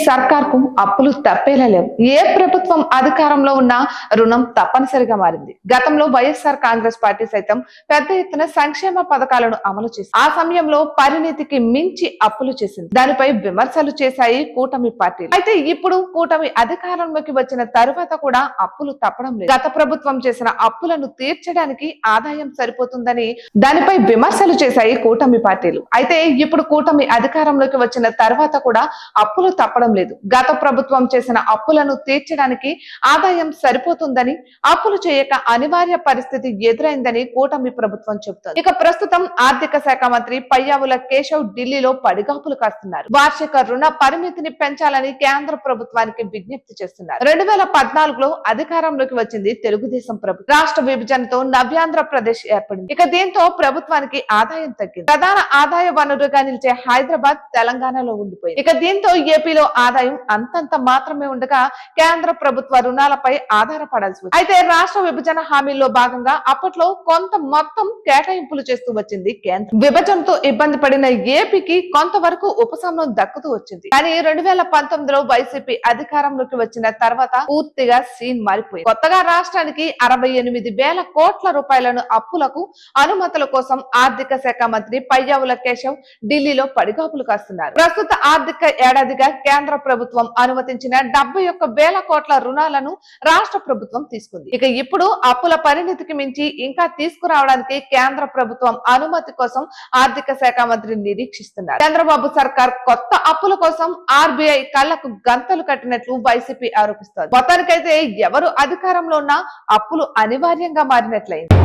సర్కార్కు అప్పులు తప్పేలా లేవు. ఏ ప్రభుత్వం అధికారంలో ఉన్నా రుణం తప్పనిసరిగా మారింది. గతంలో వైఎస్ఆర్ కాంగ్రెస్ పార్టీ సైతం పెద్ద ఎత్తున సంక్షేమ పథకాలను అమలు చేసింది. ఆ సమయంలో పరిణితికి మించి అప్పులు చేసింది. దానిపై విమర్శలు చేశాయి కూటమి పార్టీలు. అయితే ఇప్పుడు కూటమి అధికారంలోకి వచ్చిన తరువాత కూడా అప్పులు తప్పడం లేదు. గత ప్రభుత్వం చేసిన అప్పులను తీర్చడానికి ఆదాయం సరిపోతుందని దానిపై విమర్శలు చేశాయి కూటమి పార్టీలు. అయితే ఇప్పుడు కూటమి అధికారంలోకి వచ్చిన తర్వాత కూడా అప్పులు తప్పడం లేదు. గత ప్రభుత్వం చేసిన అప్పులను తీర్చడానికి ఆదాయం సరిపోతుందని, అప్పులు చేయక అనివార్య పరిస్థితి ఎదురైందని కూటమి ప్రభుత్వం చెబుతోంది. ఇక ప్రస్తుతం ఆర్థిక శాఖ మంత్రి పయ్యావుల కేశవ్ ఢిల్లీలో పడిగాపులు కాస్తున్నారు. వార్షిక రుణ పరిమితిని పెంచాలని కేంద్ర ప్రభుత్వానికి విజ్ఞప్తి చేస్తున్నారు. 2014లో అధికారంలోకి వచ్చింది తెలుగుదేశం ప్రభుత్వం. రాష్ట్ర విభజనతో నవ్యాంధ్రప్రదేశ్ ఏర్పడింది. ఇక దీంతో ప్రభుత్వానికి ఆదాయం తగ్గింది. ప్రధాన ఆదాయ వనరుగా నిలిచే హైదరాబాద్ తెలంగాణలో ఉండిపోయింది. ఇక దీంతో ఏపీలో ఆదాయం అంతంత మాత్రమే ఉండగా కేంద్ర ప్రభుత్వ రుణాలపై ఆధారపడాల్సి వచ్చింది. అయితే రాష్ట్ర విభజన హామీల్లో భాగంగా అప్పట్లో కొంత మొత్తం కేటాయింపులు చేస్తూ వచ్చింది కేంద్రం. విభజనతో ఇబ్బంది పడిన ఏపీకి కొంతవరకు ఉపశమనం దక్కుతూ వచ్చింది. కానీ 2019లో వైసీపీ అధికారంలోకి వచ్చిన తర్వాత పూర్తిగా సీన్ మారిపోయింది. కొత్తగా రాష్ట్రానికి 68,000 కోట్ల రూపాయలను అప్పులకు అనుమతుల కోసం ఆర్థిక శాఖ మంత్రి పయ్యావుల కేశవ్ ఢిల్లీలో పడిగాపులు కాస్తున్నారు. ప్రస్తుత ఆర్థిక ఏడాదిగా కేంద్ర ప్రభుత్వం అనుమతించిన 71,000 కోట్ల రుణాలను రాష్ట్ర ప్రభుత్వం తీసుకుంది. ఇక ఇప్పుడు అప్పుల పరిణితికి మించి ఇంకా తీసుకురావడానికి కేంద్ర ప్రభుత్వం అనుమతి కోసం ఆర్థిక శాఖ మంత్రి నిరీక్షిస్తున్నారు. చంద్రబాబు సర్కార్ కొత్త అప్పుల కోసం ఆర్బీఐ కళ్లకు గంతలు కట్టినట్లు వైసీపీ ఆరోపిస్తోంది. మొత్తానికైతే ఎవరు అధికారంలో ఉన్నా అప్పులు అనివార్యంగా మారినట్లయింది.